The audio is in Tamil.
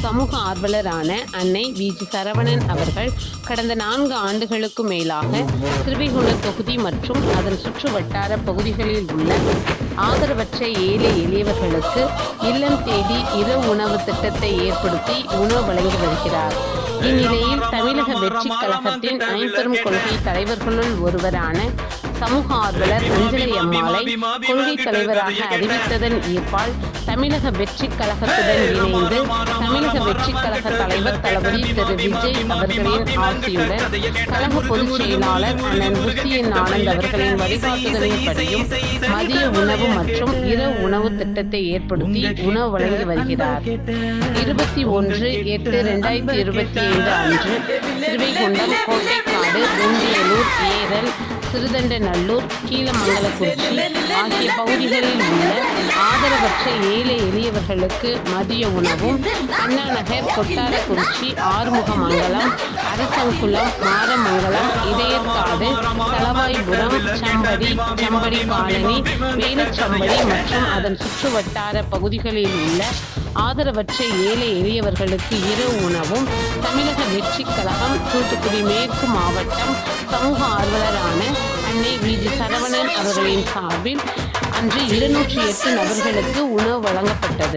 சமூக ஆர்வலரான அன்னை வி.ஜி. சரவணன் அவர்கள் கடந்த 4 ஆண்டுகளுக்கு மேலாக திருவைகுண்டம் தொகுதி மற்றும் அதன் சுற்று வட்டார பகுதிகளில் உள்ள ஆதரவற்ற ஏழை எளியவர்களுக்கு இல்லம் தேடி இரவு உணவு திட்டத்தை ஏற்படுத்தி உணவு வழங்கி வருகிறார். இந்நிலையில் தமிழக வெற்றி கழகத்தின் ஐம்பெரும் கொள்கை தலைவர்களுள் ஒருவரான சமூக ஆர்வலர் அஞ்சலை அம்மாளை கொள்கை தலைவராக அறிவித்ததன் ஈர்ப்பால் தமிழக வெற்றி கழகத்துடன் இணைந்து தமிழக வெற்றி கழக தலைவர் தளபதி திரு விஜய் அவர்களின் ஆசியுடன் கழக பொதுச் செயலாளர் அண்ணன் புசியன் ஆனந்த் அவர்களின் வழிகாட்டுதலின்படியும் மதிய உணவு மற்றும் இரவு உணவு திட்டத்தை ஏற்படுத்தி உணவு வழங்கி வருகிறார். 21/8/2025 அன்று திருவைகுண்டம், கோட்டைக்காடு, உண்டியலூர், ஏரல், சிறுதண்டநல்லூர், கீழமங்கலக்குறிச்சி ஆகிய பகுதிகளில் உள்ள ஆதரவற்ற ஏழை எளியவர்களுக்கு மதிய உணவும் அண்ணாநகர், கொட்டாரக்குறிச்சி, ஆறுமுகமங்கலம், அரசங்குளம், மாரமங்கலம், இதயற்காடு, தளவாய்புரம், சம்படி காலனி, வேலுச்சம்படி மற்றும் அதன் சுற்று வட்டார பகுதிகளில் உள்ள ஆதரவற்ற ஏழை எளியவர்களுக்கு இரவு உணவும் தமிழக வெற்றி கழகம் தூத்துக்குடி மேற்கு மாவட்டம் சமூக ஆர்வலரான அன்னை வி.ஜி. சரவணன் அவர்களின் சார்பில் அன்று 208 நபர்களுக்கு உணவு வழங்கப்பட்டது.